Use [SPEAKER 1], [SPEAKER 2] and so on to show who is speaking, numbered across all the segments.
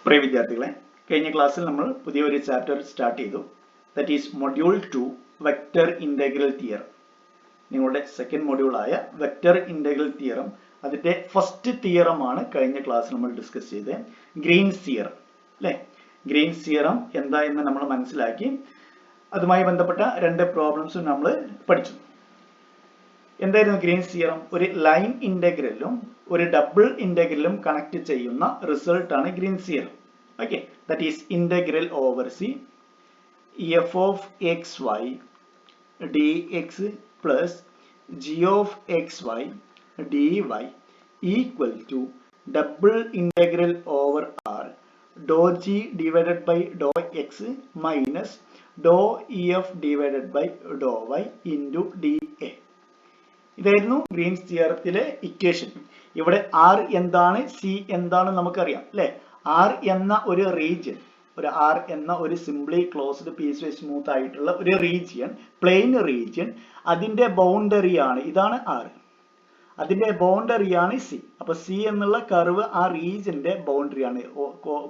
[SPEAKER 1] പ്രിയ വിദ്യാർത്ഥികളെ, കഴിഞ്ഞ ക്ലാസ്സിൽ നമ്മൾ പുതിയൊരു ചാപ്റ്റർ സ്റ്റാർട്ട് ചെയ്തു. That is module 2 vector integral theorem. നിങ്ങളുടെ സെക്കൻഡ് മൊഡ്യൂളായ വെക്റ്റർ ഇന്റഗ്രൽ തിയറം, അതിന്റെ ഫസ്റ്റ് തിയറമാണ് കഴിഞ്ഞ ക്ലാസ്സിൽ നമ്മൾ ഡിസ്കസ് ചെയ്തത്. ഗ്രീൻസ് തിയറം അല്ലെ? ഗ്രീൻസ് തിയറം എന്താ എന്ന് നമ്മൾ മനസ്സിലാക്കി. അതുമായി ബന്ധപ്പെട്ട രണ്ട് പ്രോബ്ലംസും നമ്മൾ പഠിച്ചു. എന്തായിരുന്നു ഗ്രീൻസ് തിയറം? ഒരു ലൈൻ ഇന്റഗ്രലും ഒരു ഡബിൾ ഇന്റഗ്രലും കണക്ട് ചെയ്യുന്ന റിസൾട്ട് ആണ് Green's theorem. Okay, that is integral over C F of X Y dx plus g of xy dy equal to double integral over r dou g divided by dou x minus dou ef divided by dou y into dA. ഇതായിരുന്നു Green's തിയറത്തിലെ equation. ഇവിടെ r എന്താണ്, c എന്താണ് നമുക്കറിയാം അല്ലെ? r എന്ന ഒരു region, ഒരു R എന്ന ഒരു simply closed piecewise smooth ആയിട്ടുള്ള ഒരു റീജിയൻ, പ്ലെയിൻ റീജിയൻ, അതിന്റെ ബൗണ്ടറി ആണ് ഇതാണ് R. അതിന്റെ ബൗണ്ടറി ആണ് C. അപ്പൊ C എന്നുള്ള കർവ് ആ റീജിയന്റെ ബൗണ്ടറി ആണ്,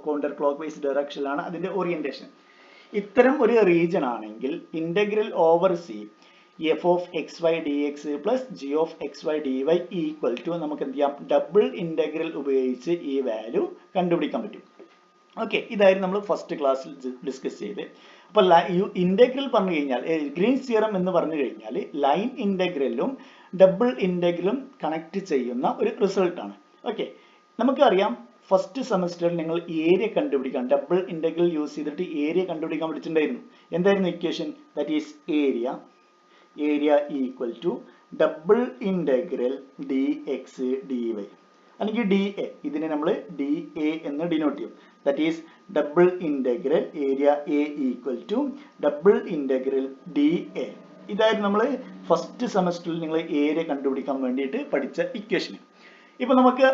[SPEAKER 1] കൗണ്ടർ ക്ലോക്ക് വൈസ് ഡയറക്ഷനിലാണ് അതിന്റെ ഓറിയന്റേഷൻ. ഇത്തരം ഒരു റീജിയൻ ആണെങ്കിൽ integral over C F of X Y D X plus G of X Y D Y equal to നമുക്ക് എന്ത് ചെയ്യാം, ഡബിൾ ഇന്റഗ്രൽ ഉപയോഗിച്ച് ഈ വാല്യൂ കണ്ടുപിടിക്കാൻ പറ്റും. ഓക്കെ, ഇതായിരുന്നു നമ്മൾ ഫസ്റ്റ് ക്ലാസ്സിൽ ഡിസ്കസ് ചെയ്ത്. അപ്പൊ ഇന്റഗ്രൽ പറഞ്ഞു കഴിഞ്ഞാൽ, ഗ്രീൻസ് തിയറം എന്ന് പറഞ്ഞു കഴിഞ്ഞാൽ ലൈൻ ഇന്റഗ്രലും ഡബിൾ ഇന്റഗ്രലും കണക്ട് ചെയ്യുന്ന ഒരു റിസൾട്ട് ആണ്. ഓക്കെ, നമുക്കറിയാം ഫസ്റ്റ് സെമസ്റ്ററിൽ നിങ്ങൾ ഏരിയ കണ്ടുപിടിക്കാൻ ഡബിൾ ഇന്റഗ്രൽ യൂസ് ചെയ്തിട്ട് ഏരിയ കണ്ടുപിടിക്കാൻ പഠിച്ചിട്ടുണ്ടായിരുന്നു. എന്തായിരുന്നു equation? That is area equal to double integral D X D Y അല്ലെങ്കിൽ ഡി എ. ഇതിനെ നമ്മൾ ഡി എ എന്ന് ഡിനോട്ട് ചെയ്യും. That is double integral area A equal to double integral D A. ഇതായിരുന്നു നമ്മൾ ഫസ്റ്റ് സെമസ്റ്ററിൽ നിങ്ങൾ ഏരിയ കണ്ടുപിടിക്കാൻ വേണ്ടിയിട്ട് പഠിച്ച ഇക്വേഷൻ. ഇപ്പൊ നമുക്ക്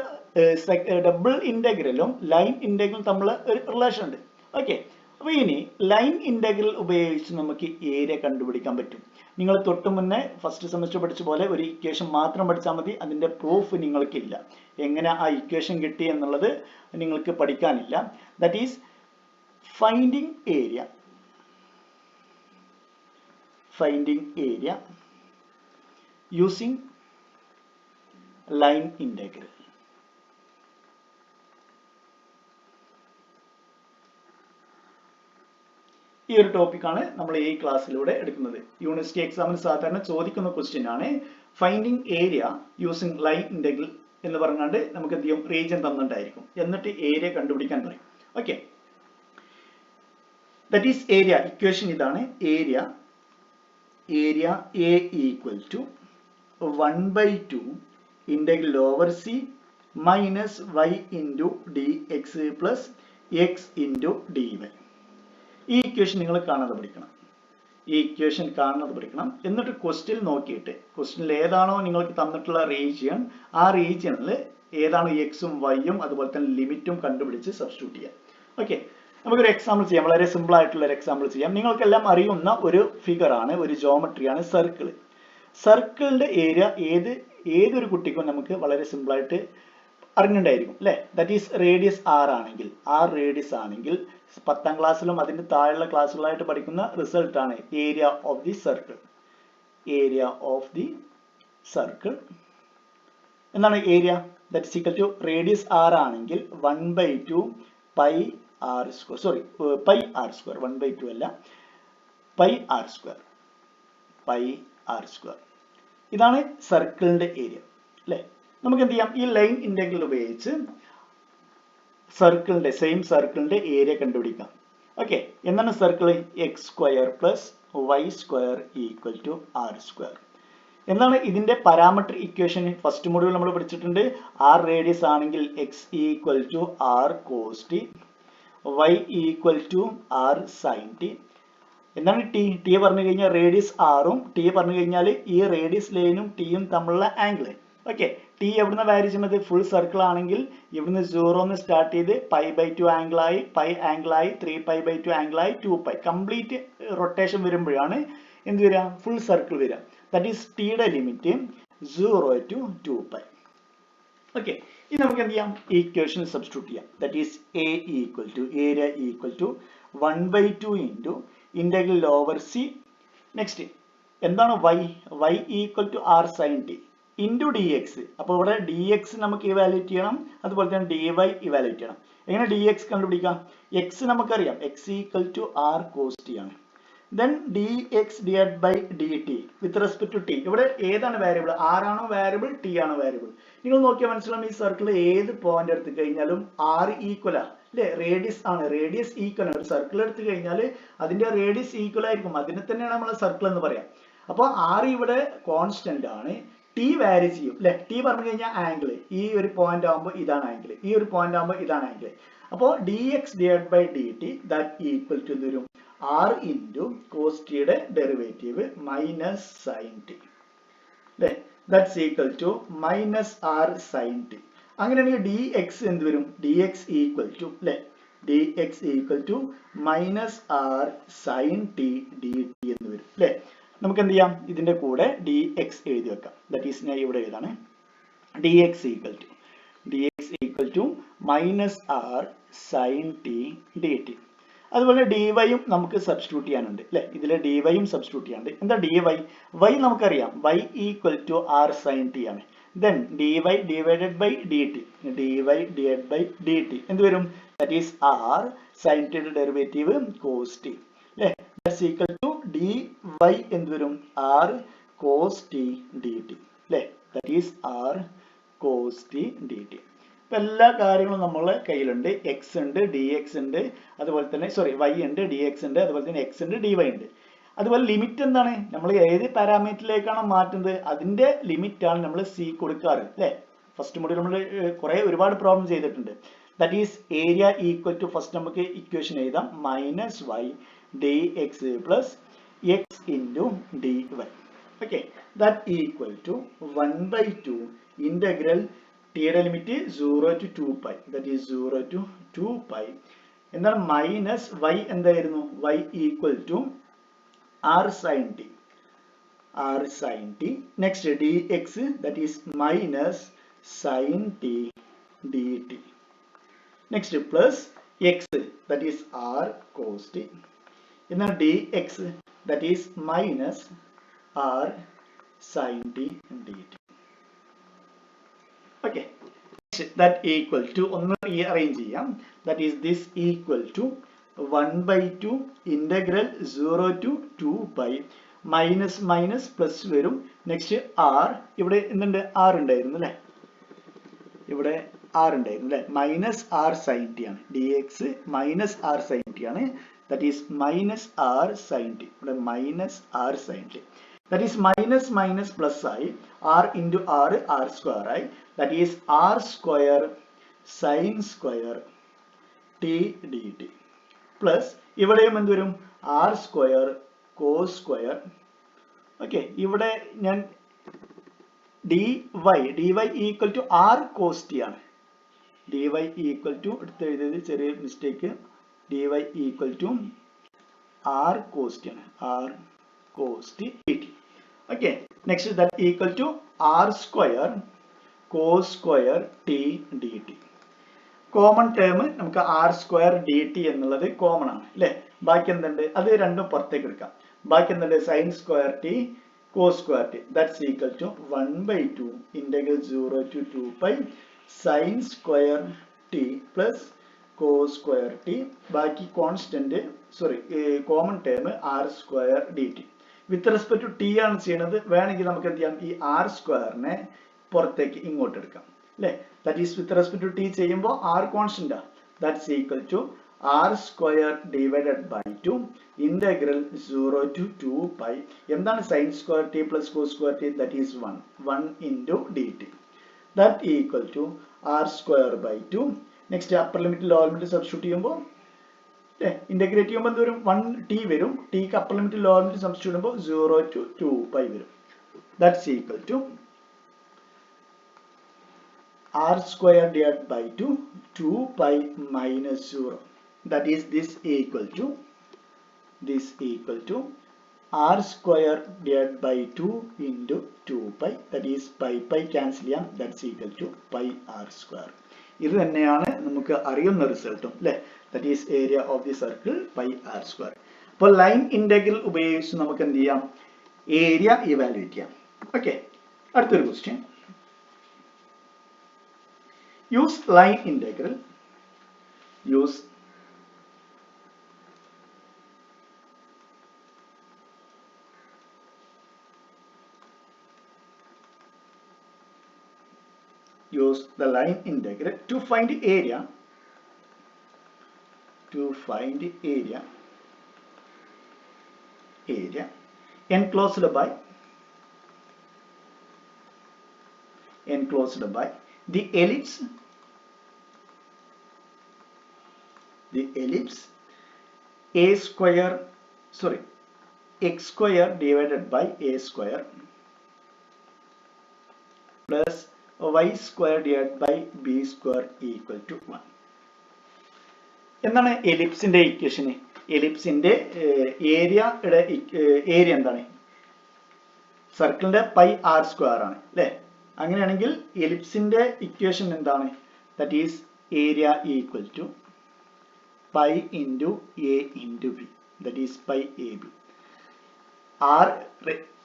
[SPEAKER 1] ഡബിൾ ഇന്റഗ്രലും ലൈൻ ഇന്റഗ്രലും തമ്മിൽ ഒരു റിലേഷൻ ഉണ്ട്. ഓക്കെ, അപ്പൊ ഇനി ലൈൻ ഇന്റഗ്രൽ ഉപയോഗിച്ച് നമുക്ക് ഏരിയ കണ്ടുപിടിക്കാൻ പറ്റും. നിങ്ങൾ തൊട്ട് മുന്നേ ഫസ്റ്റ് സെമസ്റ്റർ പഠിച്ച പോലെ ഒരു ഇക്വേഷൻ മാത്രം പഠിച്ചാൽ മതി, അതിന്റെ പ്രൂഫ് നിങ്ങൾക്കില്ല. എങ്ങനെ ആ ഇക്വേഷൻ കിട്ടി എന്നുള്ളത് നിങ്ങൾക്ക് പഠിക്കാനില്ല. That is finding area using line integral. ഈ ഒരു ടോപ്പിക്കാണ് നമ്മൾ ഈ ക്ലാസ്സിലൂടെ എടുക്കുന്നത്. യൂണിവേഴ്സിറ്റി എക്സാമിന് സാധാരണ ചോദിക്കുന്ന ക്വസ്റ്റ്യൻ ആണ് finding area using line integral എന്ന് പറഞ്ഞാണ്ട് നമുക്ക് എന്ത് ചെയ്യും, റീജിയൻ തന്നിട്ടായിരിക്കും, എന്നിട്ട് ഏരിയ കണ്ടുപിടിക്കാൻ പറയും. Okay, that is area. Equation ഇതാണ്. Area A equal to 1/2 integral over C minus y into D X plus x into d y. ഈ ഇക്വേഷൻ നിങ്ങൾ കാണാതെ പഠിക്കണം. എന്നിട്ട് ക്വസ്റ്റ്യൻ നോക്കിയിട്ട് ക്വസ്റ്റ്യനിൽ ഏതാണോ നിങ്ങൾക്ക് തന്നിട്ടുള്ള റീജിയൻ, ആ റീജിയനിൽ ഏതാണ് എക്സും വൈയും അതുപോലെ തന്നെ ലിമിറ്റും കണ്ടുപിടിച്ച് സബ്സ്റ്റിറ്റ്യൂട്ട് ചെയ്യാം. ഓക്കെ, നമുക്കൊരു എക്സാമ്പിൾ ചെയ്യാം. വളരെ സിമ്പിൾ ആയിട്ടുള്ള ഒരു എക്സാമ്പിൾ ചെയ്യാം. നിങ്ങൾക്കെല്ലാം അറിയുന്ന ഒരു ഫിഗർ ആണ്, ഒരു ജോമെട്രിയാണ് സർക്കിൾ. സർക്കിളിന്റെ ഏരിയ ഏതൊരു കുട്ടിക്കും നമുക്ക് വളരെ സിമ്പിൾ ആയിട്ട് അറിഞ്ഞിട്ടുണ്ടായിരിക്കും അല്ലെ? ദാറ്റ് ഈസ് റേഡിയസ് ആർ ആണെങ്കിൽ, റേഡിയസ് ആണെങ്കിൽ 10ാം ക്ലാസ്സിലും അതിന്റെ താഴെയുള്ള ക്ലാസ്സുകളായിട്ട് പഠിക്കുന്ന റിസൾട്ട് ആണ് ഏരിയ ഓഫ് ദി സർക്കിൾ. എന്താണ് ഏരിയ? That is equal to radius R ആണെങ്കിൽ 1/2 pi R square, sorry pi R square, 1/2 അല്ല, പൈ ആർ സ്ക്വയർ. ഇതാണ് സർക്കിളിന്റെ ഏരിയ അല്ലെ? നമുക്ക് എന്ത് ചെയ്യാം, ഈ ലൈൻ ഇന്റഗ്രൽ ഉപയോഗിച്ച് സെയിം സർക്കിളിന്റെ ഏരിയ കണ്ടുപിടിക്കാം. ഓക്കെ, എന്താണ് circle? X square plus Y square equal to R square. എന്താണ് ഇതിന്റെ പാരാമെട്രിക് ഇക്വേഷൻ? ഫസ്റ്റ് മൊഡ്യൂൾ നമ്മൾ പഠിച്ചിട്ടുണ്ട്. ആർ റേഡിയസ് ആണെങ്കിൽ X equal to R cos T, Y equal to R sine T. എന്താണ് T പറഞ്ഞു കഴിഞ്ഞാൽ റേഡിയസ് ആറും ടി പറഞ്ഞു കഴിഞ്ഞാൽ ഈ റേഡിയസ് ലൈനും ടിയും തമ്മിലുള്ള ആംഗിൾ. ഓക്കെ, ടി എവിടുന്ന് വാരി ചെയ്യുന്നത്? ഫുൾ സർക്കിൾ ആണെങ്കിൽ ഇവിടുന്ന് 0 സ്റ്റാർട്ട് ചെയ്ത് π/2 ആംഗിളായി, പൈ ആംഗിളായി, 3π/2 ആംഗിളായി, 2π കംപ്ലീറ്റ് റൊട്ടേഷൻ വരുമ്പോഴാണ് എന്ത് വരിക? ഫുൾ സർക്കിൾ വരിക. ദാറ്റ് ഈസ് ടിയുടെ ലിമിറ്റ് 0 to 2π. ഓക്കെ, ഇനി നമുക്ക് എന്ത് ചെയ്യാം, ഈക്വേഷൻ സബ്സ്റ്റിറ്റ്യൂട്ട് ചെയ്യാം. That is A equal to area equal to 1/2 into integral over C. Next എന്താണ് y equal to R sine T into D X. അപ്പോൾ ഇവിടെ ഡി എക്സ് നമുക്ക് ഇവാലുവേറ്റ് ചെയ്യണം, അതുപോലെ തന്നെ ഡി വൈ ഇവാലുവേറ്റ് ചെയ്യണം. എങ്ങനെ ഡി എക്സ് കണ്ടുപിടിക്കാം? എക്സ് നമുക്കറിയാം, X equal to R cos T ആണ്. then dx divided by dt with respect to t. ഇവിടെ ഏതാണ് വേരിയബിൾ? r ആണോ വേരിയബിൾ, t ആണോ വേരിയബിൾ? നിങ്ങൾ നോക്കിയാൽ മനസ്സിലാവും ഈ സർക്കിൾ ഏത് പോയിന്റ് എടുത്തു കഴിഞ്ഞാലും r ഈക്വൽ ആ അല്ലേ, റേഡിയസ് ആണ്, റേഡിയസ് ഈക്വൽ ആണ്. ഒരു സർക്കിൾ എടുത്തു കഴിഞ്ഞാൽ അതിന്റെ റേഡിയസ് ഈക്വൽ ആയിരിക്കും, അതിനെ തന്നെയാണ് നമ്മൾ സർക്കിൾ എന്ന് പറയാം. അപ്പോൾ r ഇവിടെ കോൺസ്റ്റന്റ് ആണ്, t വാരി ചെയ്യും അല്ലെ. t പറഞ്ഞു കഴിഞ്ഞാൽ ആംഗിൾ, ഈ ഒരു പോയിന്റ് ആകുമ്പോൾ ഇതാണ് ആംഗിൾ, ഈ ഒരു പോയിന്റ് ആകുമ്പോൾ ഇതാണ് ആംഗിൾ. അപ്പോൾ dx divided by dt that equal to എന്ത് വരും? r into cos t യുടെ ഡെറിവേറ്റീവ് മൈനസ് സൈൻ ടി അല്ലേ, that's equal to minus R sine T. അങ്ങനെയാണെങ്കിൽ ഡി എക്സ് എന്ത് വരും? ഡി എക്സ് ഈക്വൽ ടു അല്ലേ, D X equal to minus R sine T D T എന്ന് വരും അല്ലേ. നമുക്ക് എന്ത് ചെയ്യാം, ഇതിന്റെ കൂടെ ഡി എക്സ് എഴുതി വെക്കാം. ദാറ്റ് ഈസ് ഞാൻ ഇവിടെ എഴുതാണ്, d X equal to minus R sine T D t. അതുപോലെ ഡി വൈയും നമുക്ക് സബ്സ്റ്റിറ്റ്യൂട്ട് ചെയ്യാനുണ്ട് അല്ലെ, ഇതിലെ ഡി വൈയും സബ്സ്റ്റിറ്റ്യൂട്ട് ചെയ്യാനുണ്ട്. എന്താ ഡി വൈ നമുക്കറിയാം, y equal to R sine t ആണ്. Then d y divided by d t, d y divide by d t എന്ത് വരും? ദാറ്റ് ഈസ് ആർ സൈൻ ടിയുടെ ഡെറിവേറ്റീവ് കോസ് ടി അല്ലെ, that's equal to d y എന്ത് വരും? R cos t D t അല്ലെ, that is r cos t D t. എല്ലാ കാര്യങ്ങളും നമ്മളെ കയ്യിലുണ്ട്. എക്സ് ഉണ്ട്, ഡി എക്സ് ഉണ്ട്, അതുപോലെ തന്നെ വൈ ഉണ്ട്, ഡി എക്സ് ഉണ്ട്, അതുപോലെ തന്നെ എക്സ് ഉണ്ട്, ഡി വൈ ഉണ്ട്. അതുപോലെ ലിമിറ്റ് എന്താണ്? നമ്മൾ ഏത് പാരാമീറ്ററിലേക്കാണ് മാറ്റുന്നത് അതിന്റെ ലിമിറ്റ് ആണ് നമ്മൾ സി കൊടുക്കാറ് അല്ലെ. ഫസ്റ്റ് മോഡ്യൂൾ നമ്മൾ ഒരുപാട് പ്രോബ്ലം ചെയ്തിട്ടുണ്ട്. That is area equal to, first നമുക്ക് ഇക്വേഷൻ എഴുതാം, minus y D X plus x into d y. Okay, that equal to 1/2 integral ടിയുടെ limit 0 to 2π, that is 0 to 2π. എന്താണ് മൈനസ് y എന്തായിരുന്നു? y equal to r sin t, next dx that is minus sin t dt, next plus x that is r cos t, എന്നാൽ dx that is minus r sin t dt. Okay, that equal to ഒന്ന് rearrange ചെയ്യാം. That is this equal to 1/2 integral 0 to 2π minus minus plus വരും. Next r, ഇവിടെ എന്തുണ്ട്? r ഉണ്ടായിരുന്നു അല്ലെ, ഇവിടെ r ഉണ്ടായിരുന്നു അല്ലെ, മൈനസ് r sin t ആണ്. dx minus r sin t ആണ്, that is minus r sin t, ഇവിടെ minus r sin t. That is minus minus plus ആയി, r into r, r square ആയി, that is r square sin square t dt plus ഇവിടെയും എന്ത് വരും? r square cos square. Okay, ഇവിടെ ഞാൻ dy equal to r cos t ആണ്. dy equal to എടുത്ത് എഴുതിയത് ചെറിയ mistake, dy equal to r cos t ആണ്, r cos t dt. Okay, next that equal to r square cos square t dt. Common term നമുക്ക് r square dt എന്നുള്ളത് common ആണ് അല്ലെ. ബാക്കി എന്തുണ്ട്? അത് രണ്ടും പുറത്തേക്ക് എടുക്കാം. ബാക്കി എന്തുണ്ട്? sin square t cos square t, that's equal to 1/2 integral 0 to 2π sin square t plus cos square t. ബാക്കി constant common term r square dt. With respect to T ആണ് ചെയ്യുന്നത്. വേണമെങ്കിൽ നമുക്ക് എന്ത് ചെയ്യാം, ഈ ആർ സ്ക്വയറിനെ പുറത്തേക്ക് ഇങ്ങോട്ട് എടുക്കാം അല്ലെ. That is with respect to T ചെയ്യുമ്പോൾ ആർ കോൺസ്റ്റന്റ് ആണ്. That's equal to R square divided by 2 integral 0 to 2π. എന്താണ് sine square T plus cos square T? That is 1 into dt. ദാറ്റ് equal to R square by 2. Next upper limit lower limit substitute ചെയ്യുമ്പോൾ integrate ചെയ്യുമ്പോൾ എന്ത് വരും? 1t വരും. ടിക്ക് upper limit lower limit substitute ചെയ്യുമ്പോൾ 0 to 2π വരും. That's equal to r square divided by 2π minus 0. That is this equal to r square divided by 2 into 2 pi, that is pi cancel ചെയ്യാം, that's equal to pi r square. ഇത് തന്നെയാണ് നമുക്ക് അറിയുന്ന റിസൾട്ടും അല്ലേ, that is area of the circle pi r square. അപ്പോൾ line integral ഉപയോഗിച്ച് നമുക്ക് എന്ത് ചെയ്യാം, ഏരിയ ഇവാലുവേറ്റ് ചെയ്യാം. ഓക്കെ, അടുത്തൊരു question. Use line integral, use the line integral to find area, enclosed by the ellipse x square divided by a square plus y square divided by b square equal to 1. എന്താണ് എലിപ്സിന്റെ equation? എലിപ്സിന്റെ area എന്താണ്? സർക്കിളിന്റെ pi R square ആണ് അല്ലെ. അങ്ങനെയാണെങ്കിൽ എലിപ്സിന്റെ equation എന്താണ്? That is area equal to pi into A into B, that is pi A B. R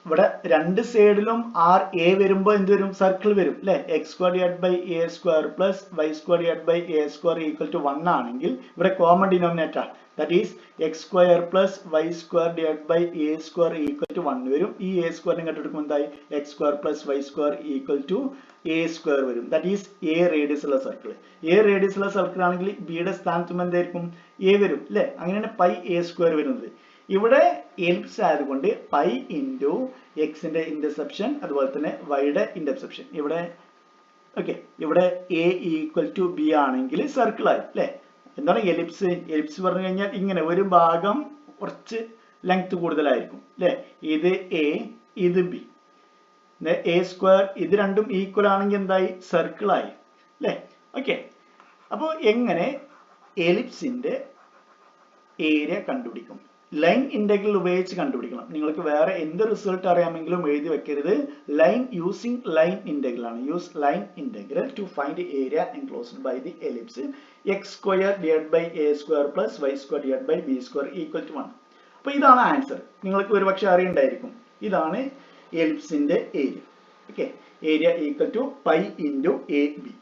[SPEAKER 1] ഇവിടെ രണ്ട് സൈഡിലും ആർ എ വരുമ്പോൾ എന്ത് വരും? സർക്കിൾ വരും അല്ലെ. X square divide by A square plus Y square divide by A square equal to 1 ആണെങ്കിൽ ഇവിടെ common denominator that is X square plus Y square divide by A square equal to 1 വരും. ഈ A സ്ക്വയറിനെ കണ്ടെടുക്കുമ്പോൾ എന്തായി? X square plus Y square equal to A square വരും. That is A radius ഉള്ള circle. A radius ഉള്ള circle ആണെങ്കിൽ ബിയുടെ സ്ഥാനത്തും എന്തായിരിക്കും? എ വരും അല്ലെ. അങ്ങനെയാണ് പൈ എ സ്ക്വയർ വരുന്നത്. ഇവിടെ എലിപ്സ് ആയതുകൊണ്ട് പൈ ഇൻറ്റു എക്സിന്റെ ഇന്റർസെപ്ഷൻ അതുപോലെ തന്നെ വൈയുടെ ഇന്റർസെപ്ഷൻ ഇവിടെ ഓക്കെ. ഇവിടെ എ ഈക്വൽ ടു ബി ആണെങ്കിൽ സർക്കിൾ ആയി അല്ലെ. എന്താണ് എലിപ്സ്? എലിപ്സ് പറഞ്ഞു കഴിഞ്ഞാൽ ഇങ്ങനെ ഒരു ഭാഗം കുറച്ച് ലെങ്ത് കൂടുതലായിരിക്കും അല്ലെ. ഇത് എ, ഇത് ബി, എ സ്ക്വയർ, ഇത് രണ്ടും ഈക്വൽ ആണെങ്കിൽ എന്തായി? സർക്കിൾ ആയി അല്ലെ. ഓക്കെ, അപ്പോൾ എങ്ങനെ എലിപ്സിന്റെ ഏരിയ കണ്ടുപിടിക്കും? ലൈൻ ഇന്റഗ്രൽ ഉപയോഗിച്ച് കണ്ടുപിടിക്കണം. നിങ്ങൾക്ക് വേറെ എന്ത് റിസൾട്ട് അറിയാമെങ്കിലും എഴുതി വെക്കരുത്. ലൈൻ യൂസിങ് ലൈൻ ഇന്റഗ്രൽ ആണ്. Use line integral to find area enclosed by the ellipse x square divide by A square plus Y square divide by b square equal to 1. അപ്പൊ ഇതാണ് ആൻസർ. നിങ്ങൾക്ക് ഒരുപക്ഷെ അറിയണ്ടായിരിക്കും. ഇതാണ് എലിപ്സിന്റെ area. Okay, area equal to pi into a b.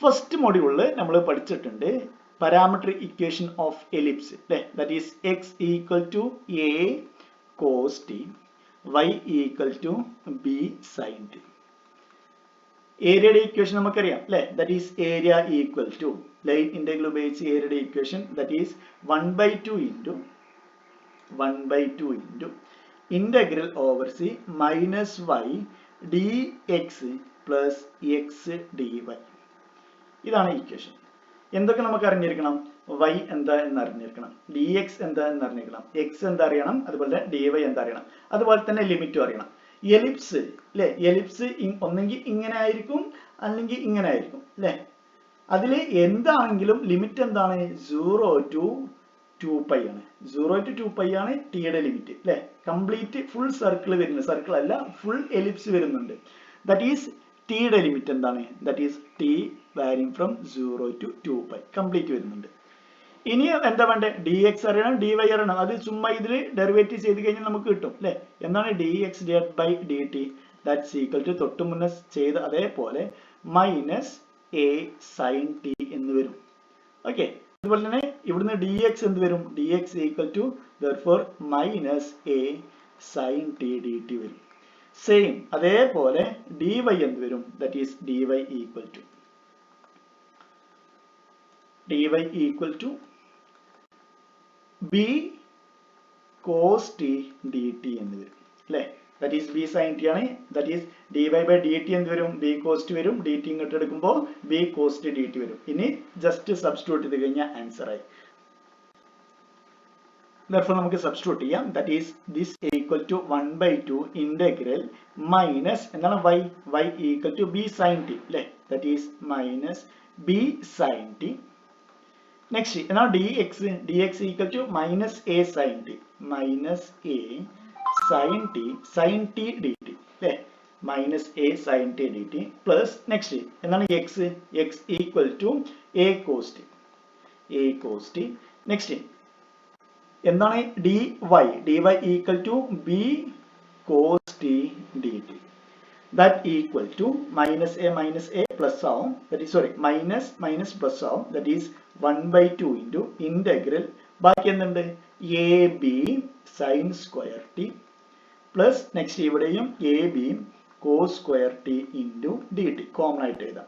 [SPEAKER 1] First മൊഡ്യൂളിൽ നമ്മൾ പഠിച്ചിട്ടുണ്ട് parametric equation of ellipse, that is x equal to a cos t, y equal to b sin t. ഏരിയയുടെ ഇക്വേഷൻ നമുക്കറിയാം അല്ലെ. That is area equal to line integral ഉപയോഗിച്ച് ഏരിയയുടെ equation that is 1/2 into integral over C minus y dx plus X dy. ഇതാണ് equation. എന്തൊക്കെ നമുക്ക് അറിഞ്ഞിരിക്കണം? y എന്താ എന്ന് അറിഞ്ഞിരിക്കണം, dx എന്താ എന്ന് അറിഞ്ഞിരിക്കണം, x എന്താ അറിയണം, അതുപോലെ dy എന്താ അറിയണം, അതുപോലെ തന്നെ ലിമിറ്റും അറിയണം. എലിപ്സ് അല്ലെ, എലിപ്സ് ഒന്നെങ്കിൽ ഇങ്ങനെ ആയിരിക്കും അല്ലെങ്കിൽ ഇങ്ങനെ ആയിരിക്കും അല്ലെ. അതിൽ എന്താണെങ്കിലും ലിമിറ്റ് എന്താണ്? 0 to 2π ആണ്. 0 to 2π ആണ് ടിയുടെ ലിമിറ്റ് അല്ലെ. കംപ്ലീറ്റ് ഫുൾ സർക്കിൾ വരുന്നത്, സർക്കിൾ അല്ല ഫുൾ എലിപ്സ് വരുന്നുണ്ട്. ദാറ്റ് ഈസ് ടിയുടെ ലിമിറ്റ് എന്താണ്? That is t varying from 0 to 2π complete വരുന്നുണ്ട്. ഇനി എന്താ വേണ്ടേ? dx അറിയണം, dy അറിയണം. അത് ചുമ്മാ ഇതിൽ ഡെറിവേറ്റീവ് ചെയ്ത് കഴിഞ്ഞാൽ നമുക്ക് കിട്ടും അല്ലെ. എന്താണ് dx divide by dt? That's equal to തൊട്ട് മുന്നേ ചെയ്ത അതേപോലെ മൈനസ് a sin t എന്ന് വരും. ഓക്കെ, അതുപോലെ തന്നെ ഇവിടുന്ന് dx എന്ത് വരും? dx ഈക്വൽ ടു therefore minus a sin t dt വരും. സെയിം അതേപോലെ dy എന്ത് വരും? That is dy equal to b cos t dt എന്ന് വരും അല്ലെ. That is b sin t ആണ്. That is dy by dt എന്ത് വരും? b cos t വരും. dt ഇങ്ങോട്ട് എടുക്കുമ്പോൾ b cos t dt വരും. ഇനി ജസ്റ്റ് സബ്സ്റ്റിറ്റ്യൂട്ട് ചെയ്ത് കഴിഞ്ഞാൽ ആൻസർ ആയി. therefore നമുക്ക് സബ്സ്റ്റിറ്റ്യൂട്ട് ചെയ്യാം. That is this equal to 1/2 integral minus എന്താണ് y equal to b sin t അല്ലെ. That is minus b sin t. Next എന്താണ് dx equal to minus a sin t, minus a sin t dt അല്ലേ, minus a sine T D t plus next എന്താണ് x equal to a cos t next എന്താണ് d Y equal to b cos t D t that equal to minus a plus ആവും, minus plus ആവും, that is 1/2 into integral ബാക്കി എന്തുണ്ട് a b sine square T plus next ഇവിടെയും a b cos square t into d t common ആയിട്ട് എഴുതാം,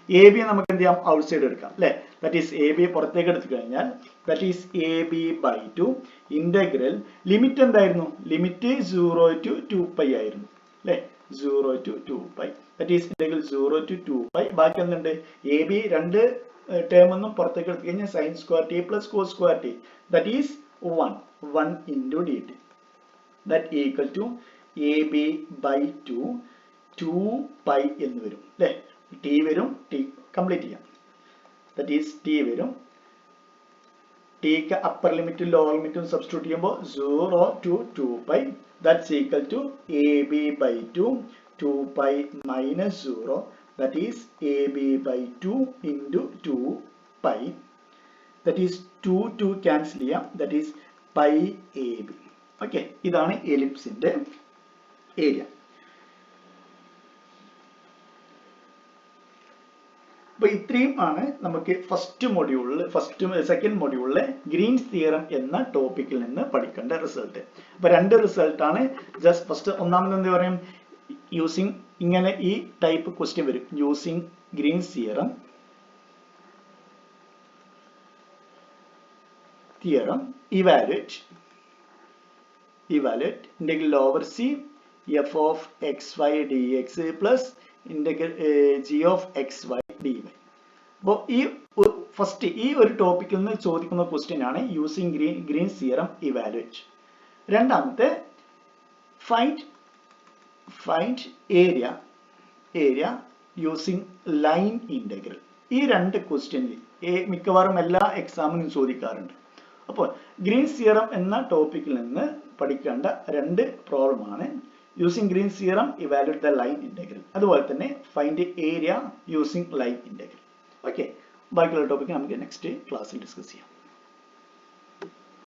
[SPEAKER 1] A B നമുക്ക് എന്ത് ചെയ്യാം ഔട്ട്സൈഡ് എടുക്കാം അല്ലെ, ദാറ്റ് ഈസ് എ ബി പുറത്തേക്ക് എടുത്തു കഴിഞ്ഞാൽ that is a b by two integral limit എന്തായിരുന്നു, ലിമിറ്റ് 0 to 2π ആയിരുന്നു അല്ലെ, 0 to 2π that is integral 0 to 2π ബാക്കി എന്തുണ്ട് എ ബി രണ്ട് ടേം ഒന്നും പുറത്തേക്ക് എടുത്തു കഴിഞ്ഞാൽ sine square T plus cos square T that is 1 into d t that equal to a b by two 2π എന്ന് വരും അല്ലെ, ടി വരും, ടി കംപ്ലീറ്റ് ചെയ്യാം, ദാറ്റ് ഈസ് ടി വരും, ടിക്ക് അപ്പർ ലിമിറ്റും ലോവർ ലിമിറ്റും സബ്സ്റ്റിറ്റ്യൂട്ട് ചെയ്യുമ്പോൾ 0 to 2π that's equal to a b by two 2π minus 0 that is a b by two into 2π that is 2 cancel ചെയ്യാം, that is pi A B. Okay, ഇതാണ് എലിപ്സിന്റെ area. അപ്പൊ ഇത്രയും ആണ് നമുക്ക് സെക്കൻഡ് മൊഡ്യൂളിലെ ഗ്രീൻസ് തിയറം എന്ന ടോപ്പിക്കിൽ നിന്ന് പഠിക്കേണ്ട റിസൾട്ട്. അപ്പൊ രണ്ട് റിസൾട്ട് ആണ്. ജസ്റ്റ് ഫസ്റ്റ് ഒന്നാമത് എന്താ പറയും, യൂസിങ് ഇങ്ങനെ ഈ ടൈപ്പ് ക്വസ്റ്റ്യൻ വരും, using Green's theorem evaluate integral over c f of xy dx plus integral g of xy dy. അപ്പോൾ ഈ ഫസ്റ്റ് ഈ ഒരു ടോപ്പിക്കിൽ നിന്ന് ചോദിക്കുന്ന ക്വസ്റ്റ്യൻ ആണ് യൂസിങ് ഗ്രീൻസ് തിയറം ഇവാലുവേറ്റ്. രണ്ടാമത്തെ find area using line integral. ഈ രണ്ട് ക്വസ്റ്റ്യനിൽ മിക്കവാറും എല്ലാ എക്സാമിനും ചോദിക്കാറുണ്ട്. അപ്പോൾ ഗ്രീൻസ് തിയറം എന്ന ടോപ്പിക്കിൽ നിന്ന് പഠിക്കേണ്ട രണ്ട് പ്രോബ്ലം ആണ് using Green's theorem evaluate the line integral, അതുപോലെ തന്നെ find area using line integral. Okay, ബാക്കിയുള്ള ടോപ്പിക്ക് നമുക്ക് നെക്സ്റ്റ് ക്ലാസ്സിൽ ഡിസ്കസ് ചെയ്യാം.